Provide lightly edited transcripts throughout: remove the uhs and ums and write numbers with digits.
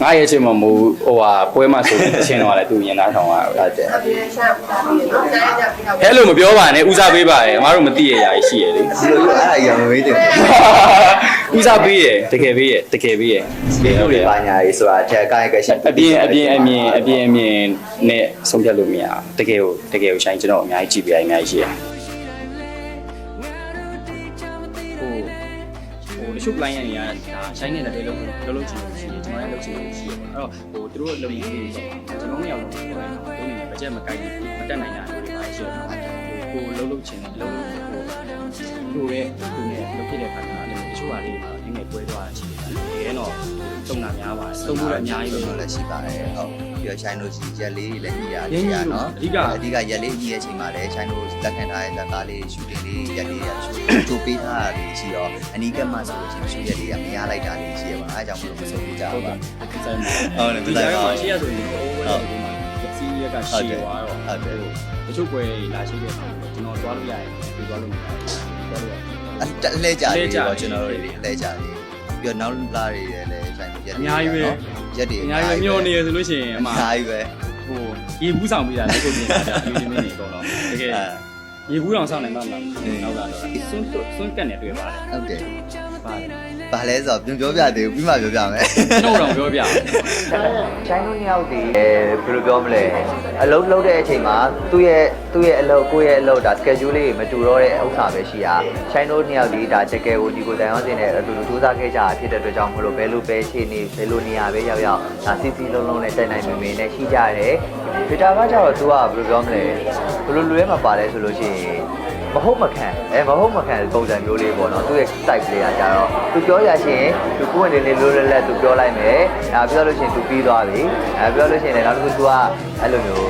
ငါရဲ့အချိန်မှာမို့ဟိုဟာပွဲမှာဆိုအချင်းတော့လည်းသူရင်သားဆောင်ရဟုတ်တယ် အပြင်ရှာဦးစားပြီးနော်ကြားရပြီးတော့ အဲ့လိုမပြောပါနဲ့ဦးစားပေးပါရဲ့အမားတို့မသိရရာရှိရလေ ဒီလိုအဲ့ဒါရံမေးတယ် ဦးစားပေးရတကယ်ပေးရတကယ်ပေးရ ဒီလိုတွေပါညာရေးဆိုတာအထက်ကိုင်းကရှိ အပြင်နဲ့ဆုံးဖြတ်လို့မရတကယ်ကိုရှိုင်းကျွန်တော်အများကြီးကြည့်ပြရအများကြီးရှိရတချို့ client တွေကဒါရှိုင်းနေတဲ့လုံးလုံးချင်လို့ရှိတယ်ကျွန်တော်လည်းလုပ်ချင်လို့ရှိတယ်အဲ့တော့သူတို့လုံရင်းလေးပေါ့ကျွန်တော်တို့ရောက်လို့ပြောရင်တော့လုံးနေဘတ်ဂျက်မကိုက်ဘူးမတက်နိုင်တာတွေပါရှိတယ်ကိုလုံးချင်တယ်လုံးသူ့ရဲ့သူနဲ့လုပ်ဖြစ်တဲ့ခါကလည်းတချို့ဟာလေးမှာဒီငယ်ပွဲသွားတာရှိတယ်တကယ်တော့တုံတာများပါတယ်တုံလို့လည်းအများကြီးပဲ လည်းရှိပါတယ်ဟုတ်ပြီးတော့ရှိုင်းတို့စီရက်လေးလည်းညီရတယ်နော်အဓိကရက်လေးညီရဲ့အချိန်မှာလည်းရှိုင်းတို့လက်ခံထားတဲ့ဇာတ်ကားလေးရှူတင်လေးရက်လေးရချိုးပေးထားတာလေးရှိတော့အနီးကပ်မှဆိုလို့ရှိရင်ရှူရက်လေးကမရလိုက်တာလေးရှိရပါအားကြောင့်မလို့မဆုံးပြကြပါဘူးဟုတ်တယ်ဒီတိုင်းပါရှိရဆိုရင်ဟုတ်စီးရက်ကရှည်သွားတော့ဟုတ်တယ်တချို့ပွဲလာရှိတဲ့အခါကျွန်တော်သွားလို့ရတယ်ပြီးသွားလို့မရဘူးသွားလို့အလဲကြတယ်ကျွန်တော်တို့လဲကြတယ်ပြီးတော့နောက်လာတွေလည်းဆိုင်ရက်တွေအများကြီးပဲရက်တွေအများကြီးမျောနေရဆိုလို့ရှိရင်အများကြီးပဲဟိုရေဘူးဆောင်ပြီးတာလည်းကိုမြင်တာဒါယူချင်းမင်းနေကုန်တော့တကယ်ရေဘူးအောင်ဆောင်နိုင်မှာမလားနောက်လာတော့စွန်းကတ်နေတွေ့ပါတယ်ဟုတ်တယ်ပါတယ်ဘာလဲဆိုတော့ပြောပြသေးဘူးပြီးမှပြောပြမယ်ကျွန်တော်တော့ပြောပြချိုင်းတို့နှစ်ယောက်ဒီဘယ်လိုပြောမလဲအလုပ်လုပ်တဲ့အချိန်မှာသူ့ရဲ့အလုပ်ကိုယ့်ရဲ့အလုပ်ဒါ schedule လေးမတူတော့တဲ့ဥစ္စာပဲရှိတာချိုင်းတို့နှစ်ယောက်ဒီဒါတကယ်ကိုဒီကိုတန်အောင်စင်တဲ့အတူတူစူးစမ်းခဲ့ကြတာဖြစ်တဲ့အတွက်ကြောင့်မလို့ဘယ်လိုပဲရှင်းနေဘယ်လိုနေရာပဲရောက်ရောက်ဒါစီစီလုံးလုံးနဲ့တိုင်တိုင်မင်မင်နဲ့ရှိကြတယ်ဗီတာကကျတော့သူကဘယ်လိုပြောမလဲဘယ်လိုလွဲမှာပါလဲဆိုလို့ရှိရင်မဟုတ်မခံပုံစံမျိုးလေးပေါ့နော်သူ့ရဲ့ site လေးကကြတော့သူပြောရချင်းသူကိုယ်ဝင်နေလို့လက်သူပြောလိုက်မယ်အဲပြောလို့ရှိရင်သူပြီးသွားပြီအဲပြောလို့ရှိရင်လည်းနောက်တစ်ခုသူကအဲ့လိုမျိုး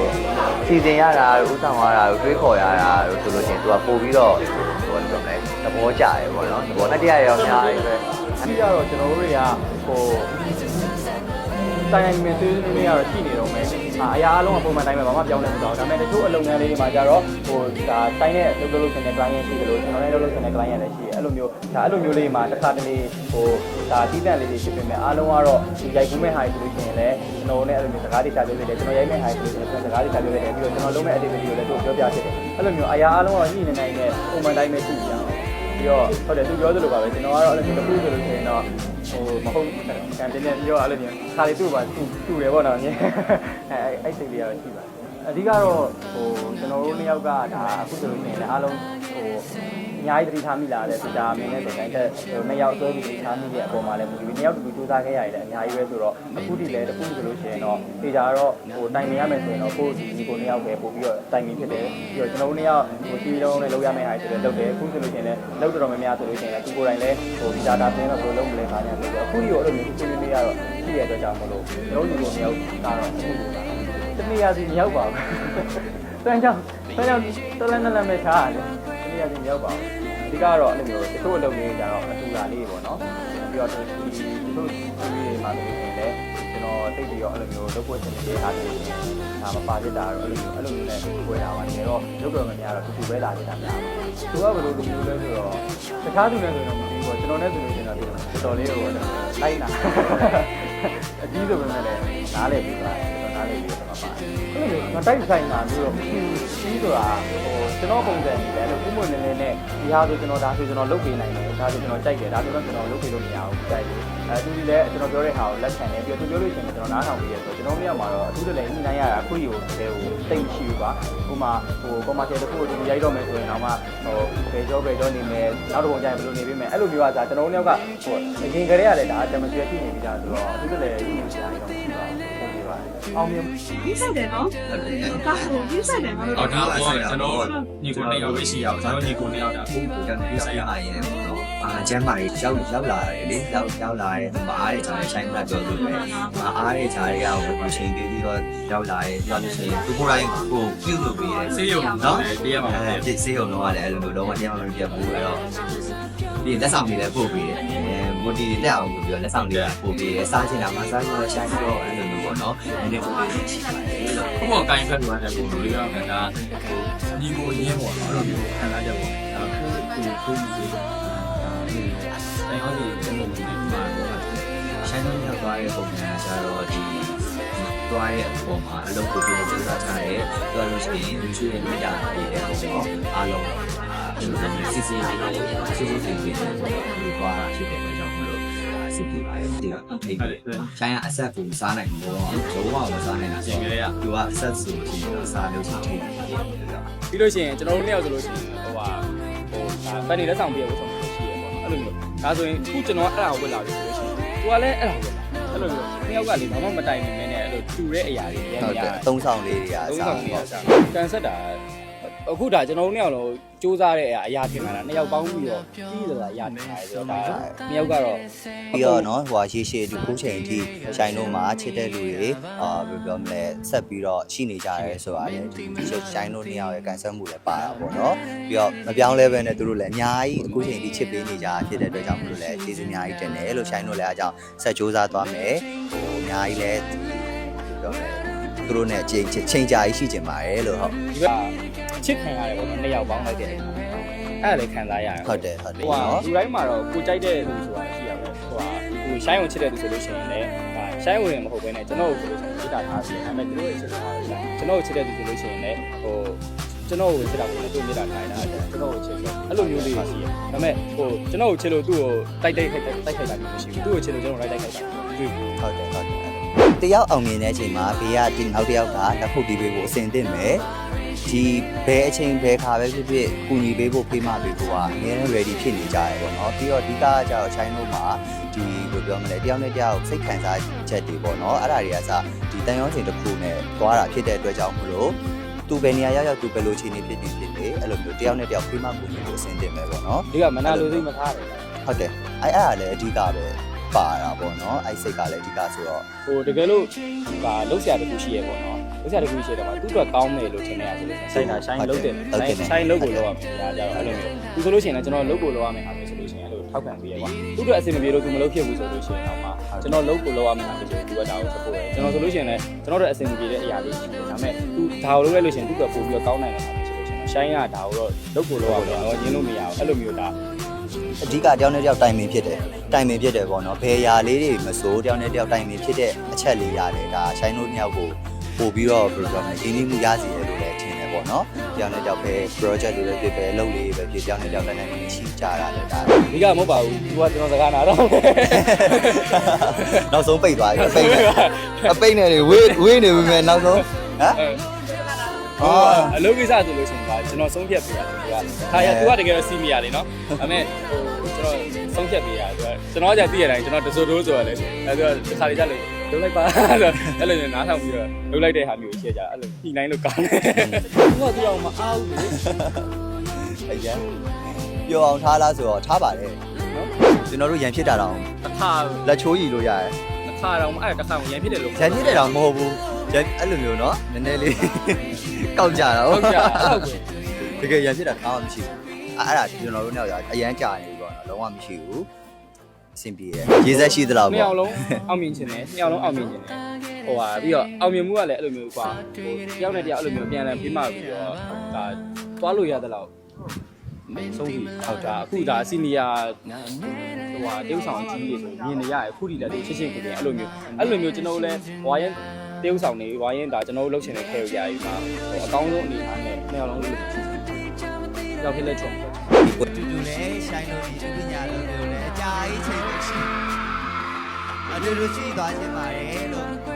စီစဉ်ရတာဥဆောင်ရတာတွေးခေါ်ရတာဆိုလို့ရှိရင်သူကပို့ပြီးတော့ဟိုပြောမယ်သဘောကျတယ်ပေါ့နော်သဘောနဲ့တရားရောအများကြီးပဲအပြီးတော့ကျွန်တော်တို့တွေကဟိုတိုင်တိုင်မင်းသေးသေးလေးကတော့ရှိနေတော့မယ်အရာအလုံးကပုံမှန်တိုင်းပဲဘာမှပြောင်းလဲမသွားဘူးဒါပေမဲ့တချို့အလုပ်ငန်းလေးတွေမှာကျတော့ဟိုဒါတိုင်းနဲ့လုပ်လို့ရှင်တဲ့ client ရှိတယ်လို့ကျွန်တော်လည်းလုပ်လို့ရှင်တဲ့ client လည်းရှိတယ်အဲ့လိုမျိုးလေးမှာတစ်ခါတလေဟိုဒါတီးတန့်လေးတွေဖြစ်ပေမဲ့အားလုံးကတော့ဒီရိုက်ကူးမဲ့ဟာဆိုလို့ရှိရင်လည်းကျွန်တော်လည်းအဲ့လိုမျိုးစကားတွေချပြောပြတယ်ကျွန်တော်ရိုက်မဲ့ဟာဆိုလို့ရှိရင်စကားတွေချပြောပြတယ်ပြီးတော့ကျွန်တော်လုပ်မဲ့ activity ကိုလည်းသူပြောပြဖြစ်တယ်အဲ့လိုမျိုးအရာအလုံးကတော့ညှိနေနိုင်တဲ့ပုံမှန်တိုင်းပဲရှိကြအောင်ပြီးတော့ဟုတ်တယ်သူပြောသလိုပါပဲကျွန်တော်ကတော့အဲ့လိုမျိုးတစ်ခုဆိုလို့ရှိရင်တော့ဟိုမဟုတ်ကန်တင်းနဲ့ပြီးတော့အဲ့လိုမျိုးခါလေးသူ့ပါသူ့တယ်ပေါ့နော်အဲ့စိတ်လေးကတော့ရှိပါတယ်အဓိကတော့ဟိုကျွန်တော်တို့နှစ်ယောက်ကဒါအခုဆိုလို့ရှိရင်လည်းအားလုံးဟိုအများကြီးတတိထားမိလာတဲ့ဒါအမြင်နဲ့ဆိုတိုင်းတက်နှစ်ယောက်အစိုးရတတိထားမိတဲ့အပေါ်မှာလည်းဒီနှစ်ယောက်တူစူးစမ်းခဲ့ရတယ်အများကြီးပဲဆိုတော့အခုဒီလည်းတစ်ခုဆိုလို့ရှိရင်တော့ဒီကြတော့ဟိုတိုင်ပင်ရမယ်ဆိုရင်တော့ကိုဒီကိုနှစ်ယောက်ပဲပို့ပြီးတော့တိုင်ပင်ဖြစ်တယ်ပြီးတော့ကျွန်တော်တို့နှစ်ယောက်ဟိုစီးလုံးနဲ့လောက်ရမယ့်ဟာဆိုတော့လုပ်တယ်အခုဆိုလို့ရှိရင်လည်းလောက်တော်များများဆိုလို့ရှိရင်လည်းသူကိုယ်တိုင်လည်းဟိုဒီ data ဆင်းတော့ဘယ်လိုလုပ်မလဲခါညာဆိုတော့အခုဒီကိုအဲ့လိုမျိုးရှင်းနေရတော့ရှိတဲ့အတွက်ကြောင့်မလို့ကျွန်တော်တို့နှစ်ယောက်ကတော့အခုလိုပါတနည်းအားဖြင့်မရောက်ပါဘူး။တန်းကြောင့်တလန်းမဲ့ချားရတယ်။တနည်းအားဖြင့်မရောက်ပါဘူး။အဓိကတော့အဲ့လိုမျိုးတချို့အလုပ်လေးကြတော့အတူလာလေးပေါ့နော်။ပြီးတော့ဒီတို့ဒီတွေမှာဆိုရင်လည်းကျွန်တော်တိတ်ပြီးတော့အဲ့လိုမျိုးလုပ်ဖို့ရှင်နေတဲ့အားဖြင့်ဒါမပါဖြစ်တာတော့အဲ့လိုမျိုးနဲ့ပွဲတာပါနေတော့လုပ်တော့မများတော့တူပဲလာနေတာများပါ။သူကဘယ်လိုမျိုးလဲဆိုတော့တခြားသူနဲ့ဆိုတော့မပြီးဘူးကျွန်တော်နဲ့ဆိုလို့ရှိရင်တော့တော်တော်လေးဟိုလိုက်နာအကြီးဆိုပေမဲ့လည်းနားလေပြီးသွားတယ်နားလေပြီးတော့ပါပါတယ်အဲ့လိုမျိုးတိုက်ဆိုင်တာမျိုးတော့ပြီးဆိုတာဟိုကျွန်တော်ပုံစံနေတယ်လို့ဥမွေနေနေနဲ့ဒီဟာဆိုကျွန်တော်ဒါဆိုကျွန်တော်လုပ်ပေးနိုင်တယ်ဒါဆိုကျွန်တော်ကြိုက်တယ်ဒါဆိုတော့ကျွန်တော်လုပ်ပေးလို့မရဘူးကြိုက်တယ်သူဒီလည်းကျွန်တော်ပြောတဲ့ဟာကိုလက်ခံတယ်ပြီးတော့သူပြောလို့ရှိရင်ကျွန်တော်နားထောင်ပြီးရဆိုကျွန်တော်တို့ကမှာတော့အထူးတလည်းညှိနှိုင်းရတာအခုကြီးကိုတိတ်ရှိဘူးပါဥပမာဟို commercial တစ်ခုကိုဒီရိုက်တော့မယ်ဆိုရင်တော့မှဟိုဘယ်ကြောနေမယ်နောက်တစ်ပုံကျရင်ဘယ်လိုနေပေးမယ်အဲ့လိုမျိုးကစားကျွန်တော်တို့ကဟိုအရင်ကတည်းကလည်းဒါ demonstrate ဖြစ်နေပြီးသားဆိုတော့အထူးတလည်းညှိနှိုင်းရတာတော့ရှိပါဘူးအောင်မြင်ဒီဆိုင်တယ်နော်ကားကိုဒီဆိုင်တယ်နော်ဟုတ်ဒါပေါ့ကျွန်တော်ညီကိုနှစ်ယောက်ပဲရှိရအောင်ကျွန်တော်ညီကိုနှစ်ယောက်ဒါကိုကျွန်တော်ဒီဆိုင်ရရင်လည်းပေါ့နော်ကျမ်းမာရေးရောက်လာတယ်လေရောက်လာတယ်မအားတဲ့ခြားဆိုင်မှာပြောလို့ပဲမအားတဲ့ခြားတွေကဟိုချိန်ပြီးတော့ရောက်လာတယ်ပြောလို့ရှိရင်သူကိုယ်တိုင်ကိုပြုတ်လို့ပြီးတယ်ဆေးရုံနော်တရားမှာဆေးရုံတော့လည်းအဲ့လိုမျိုးတော့တရားမှမပြတ်ဘူးအဲ့တော့ဒီလက်ဆောင်တွေလည်းပို့ပြီးတယ်မိုတီတက်အောင်ပြီးတော့လက်ဆောင်တွေပို့ပြီးတယ်စားချင်တာမှစားချင်တော့ဆိုင်တော့အဲ့လိုမျိုးပေါ့နော်ဒီပို့ပြီးရှိပါတယ်လို့ဘုမောကိုင်းဖက်သွားတယ်ကိုလူတွေကဒါညီကိုရင်းပေါ့နော်အဲ့လိုမျိုးခံစားချက်ပေါ့ဒါကိုကြီးတိုင်းဟောဒီကျွန်တော်တို့ဒီမှာ ရှိုင်းလုံးရောက်သွားတဲ့ပုံစံကကျတော့ဒီသွားတဲ့အပေါ်မှာအလုပ်ကိုပြန်စူးစမ်းထားတယ်ပြောလို့ရှိရင်လူရှိရဲ့မိတာပြည့်တဲ့ပုံပေါ့အားလုံးစစ်စစ်လေးလေးစူးစမ်းပြီးတော့သွားတာဖြစ်တဲ့ကြောင့်မလို့စစ်ပြီးပါတယ်ဒီကအထိပ်ပဲရှိုင်းကအဆက်ကိုစားနိုင်ဘူးတော့လုံးဝမစားနိုင်တာဆိုတော့သူကအဆက်ဆိုရင်စားလို့ရှိထိပ်ပြီးလို့ရှိရင်ကျွန်တော်တို့နှစ်ယောက်ဆိုလို့ရှိရင်ဟိုပန်နေလက်ဆောင်ပြည့်ဖို့ဆုံးရှိရပေါ့အဲ့လိုမျိုးဒါဆိုရင်ခုကျွန်တော်အဲ့ဒါကိုဝတ်လာပြီဆိုလို့ရှိရင်သူကလည်းအဲ့ဒါကိုအဲ့လိုမျိုးနှစ်ယောက်ကလေဘာမှမတိုင်နေမင်းနဲ့အဲ့လိုတူတဲ့အရာတွေရမ်းရသုံးဆောင်လေးတွေကစားကန်ဆက်တာအခုဒါကျွန်တော်တို့နှစ်ယောက်လုံးစူးစမ်းတဲ့အရာထင်လာတာနှစ်ယောက်ပေါင်းပြီးတော့ပြီးသလားရနေတယ်ဆိုတော့ဒါနှစ်ယောက်ကတော့ပြီးတော့နော်ဟိုရှေ့ရှေ့ဒီခုချိန်အထိရှိုင်းလုံးမှာချစ်တဲ့လူတွေဘယ်လိုပြောမလဲဆက်ပြီးတော့ရှိနေကြရဲဆိုတာလေဒီရှိုင်းလုံးနှစ်ယောက်ရဲ့ကန်ဆယ်မှုလည်းပါတာပေါ့နော်ပြီးတော့မပြောင်းလဲပဲနဲ့သူတို့လည်းအများကြီးအခုချိန်ထိချစ်ပေးနေကြဖြစ်တဲ့အတွက်ကြောင့်မလို့လည်းကျေးဇူးအများကြီးတင်တယ်လို့ရှိုင်းလုံးလည်းအားကြောင့်ဆက်စူးစမ်းသွားမယ်ဟိုအများကြီးလည်းပြောမယ်သူတို့နဲ့ချိန်ကြာကြီးရှိကြပါတယ်လို့ဟုတ်ဒီကချစ်ခံရတယ်ပေါ့နော်နှစ်ယောက်ပေါင်းလိုက်တဲ့အဲ့ဒါလည်းခံစားရတယ်ဟုတ်တယ်ဟုတ်တယ်ဟိုလူတိုင်းမှာတော့ကိုကြိုက်တဲ့လူဆိုတာရှိရပဲဟိုရှိုင်းဝင်ချစ်တဲ့လူဆိုလို့ရှိရင်လည်းဒါရှိုင်းဝင်မဟုတ်ဘဲနဲ့ကျွန်တော်ကိုဆိုလို့ရှိရင်ချစ်တာထားပြီးဒါပေမဲ့သူတို့ရဲ့ချစ်တာထားပြီးကျွန်တော်ကိုချစ်တဲ့လူဆိုလို့ရှိရင်လည်းဟိုကျွန်တော်ကိုချစ်တာကိုလည်းသူ့မြတ်တာထားနေတာကျွန်တော်ကိုချစ်တယ်အဲ့လိုမျိုးလေးရှိရဒါပေမဲ့ဟိုကျွန်တော်ကိုချစ်လို့သူ့ကိုတိုက်ခိုက်တာမျိုးမရှိဘူးသူ့ကိုချစ်လို့ကျွန်တော်တိုက်ခိုက်တာတွေ့ဘူးဟုတ်တယ်ဟုတ်တယ်တယောက်အောင်မြင်တဲ့အချိန်မှာဘေးကဒီနောက်တစ်ယောက်ကလက်ခုပ်တီးပေးဖို့အဆင်သင့်မယ်ဒီဘယ်အချိန်ဘယ်ခါပဲဖြစ်ဖြစ်ကူညီပေးဖို့ဖေးမပေးဖို့ကအများနဲ့ ready ဖြစ်နေကြတယ်ပေါ့နော်ပြီးတော့ဒီကကျတော့ China မှာဒီလိုပြောမလဲတယောက်နဲ့တယောက်စိတ်ခံစားချက်တွေပေါ့နော်အဲ့ဒါတွေကစဒီတန်ရုံးချိန်တစ်ခုနဲ့သွားတာဖြစ်တဲ့အတွက်ကြောင့်မလို့သူဘယ်နေရာရောက်သူဘယ်လိုချိန်နေဖြစ်နေဖြစ်နေအဲ့လိုမျိုးတယောက်နဲ့တယောက်ဖေးမကူညီဖို့အဆင်သင့်ပဲပေါ့နော်ဒီကမနာလိုစိတ်မထားတယ်ဟုတ်တယ်အဲ့ဒါလည်းအဓိကပဲပါတာပေါ့နော်အဲ့စိတ်ကလည်းအဓိကဆိုတော့ဟိုတကယ်လို့ဒါလုံးဆရာတခုရှိရပေါ့နော်လုံးဆရာတခုရှိတယ်မှာသူ့အတွက်ကောင်းတယ်လို့ထင်နေရဆိုလို့ဆိုင်တာဆိုင်လုံးတယ်ဆိုင်လုံးကိုလောက်ရမယ်ဒါကြတော့အဲ့လိုမျိုးသူဆိုလို့ရှိရင်လည်းကျွန်တော်လုံးကိုလောက်ရမယ်ဟာမျိုးဆိုလို့ရှိရင်အဲ့လိုထောက်ခံပေးရပါသူ့အတွက်အဆင်မပြေလို့သူမလုပ်ဖြစ်ဘူးဆိုလို့ရှိရင်တော့မှကျွန်တော်လုံးကိုလောက်ရမယ်ဟာမျိုးဆိုသူကဒါကို support တယ်ကျွန်တော်ဆိုလို့ရှိရင်လည်းကျွန်တော်တို့အဆင်မပြေတဲ့အရာလေးရှိတယ်ဒါပေမဲ့သူဒါကိုလုပ်လိုက်လို့ရှိရင်သူ့အတွက်ပို့ပြီးတော့ကောင်းနိုင်တယ်ဟာမျိုးဆိုလို့ရှိရင်ရှိုင်းကဒါကိုတော့လုံးကိုလောက်ရမယ်တော့ရင်းလို့မရဘူးအဲ့လိုမျိုးဒါအဓိကတယောက်နဲ့တယောက်တိုင်ပင်ဖြစ်တယ်ပေါ့နော်ဘယ်ຢာလေးတွေမစိုးတယောက်နဲ့တယောက်တိုင်ပင်ဖြစ်တဲ့အချက်လေးရတယ်ဒါရှိုင်းတို့နှစ်ယောက်ကိုပို့ပြီးတော့ဘယ်လိုပြောမလဲရင်းနှီးမှုရစီတယ်လို့လည်းထင်တယ်ပေါ့နော်တယောက်နဲ့တယောက်ပဲ project တွေပဲဖြစ်ပဲလုပ်လေးပဲဖြစ်တယောက်နဲ့တယောက်တိုင်းတိုင်းရှိကြတာလေဒါအဓိကမဟုတ်ပါဘူးသူကကျွန်တော်စကားနာတော့နောက်ဆုံးပိတ်သွားပြီပိတ်နေတယ်ဝေးနေပြီမဲ့နောက်ဆုံးဟမ်အလုပ်ကိစ္စဆိုလို့ရှိရင်ကကျွန်တော်ဆုံးဖြတ်ပေးရတယ်သူကခါရသူကတကယ်တော့စီမီယာလေနော်ဒါပေမဲ့ဟိုကျွန်တော်ဆုံးဖြတ်ပေးရတယ်သူကကျွန်တော်ကသိရတိုင်းကျွန်တော်တစိုးတိုးဆိုရလေအဲသူကခါလေးကြလို့လုပ်လိုက်ပါဆိုအဲ့လိုမျိုးနားထောင်ပြီးတော့လုပ်လိုက်တဲ့ဟာမျိုးရှိကြအဲ့လိုညှိနှိုင်းလို့ကောင်းတယ်သူကသူအောင်မအားဘူးလေအရင်ပြောအောင်ထားလားဆိုတော့ထားပါတယ်နော်ကျွန်တော်တို့ရန်ဖြစ်တာတော့တစ်ခါလက်ချိုးရည်လို့ရတယ်တစ်ခါတော့အဲ့တစ်ခါရန်ဖြစ်တယ်လို့ရန်ဖြစ်တယ်တော့မဟုတ်ဘူးအဲ့လိုမျိုးเนาะနည်းနည်းလေးကောက်ကြတာဟုတ်ကြဟုတ်ကဲ့တကယ်ရန်ဖြစ်တာတော့မရှိဘူးအဲ့ဒါကျွန်တော်တို့เนี่ยအရန်ကြာနေပြီပေါ့နော်လုံးဝမရှိဘူးအဆင်ပြေတယ်ရေးဆက်ရှိသလားပေါ့နှစ်ယောက်လုံးအောင်မြင်ခြင်းနဲ့နှစ်ယောက်လုံးအောင်မြင်ခြင်းနဲ့ဟိုဟာပြီးတော့အောင်မြင်မှုကလည်းအဲ့လိုမျိုးကွာဟိုတယောက်နဲ့တယောက်အဲ့လိုမျိုးပြန်လည်ပြီးမှပြီးတော့ဒါသွားလို့ရတဲ့လောက်ဆုံးပြီဟုတ်တာအခုဒါစီနီယာဟိုဟာတေးဥဆောင်ကြီးတွေဆိုမြင်နေရတယ်အခုဒီလည်းချစ်ချစ်ခင်ခင်အဲ့လိုမျိုးကျွန်တော်လည်းဝါရင်တေးဥဆောင်နေဝါရင်ဒါကျွန်တော်တို့လှုပ်ရှင်နေခဲရရည်မှာဟိုအကောင်းဆုံးအနေထားနဲ့နှစ်ယောက်လုံးလို့ရောက်ဖြစ်လက်ချုံတူတူနဲ့ရှိုင်းလို့ဒီပညာလုံးလို့လည်းအကြာကြီးချိန်လို့ရှိအတူတူရှိသွားခြင်းပါတယ်လို့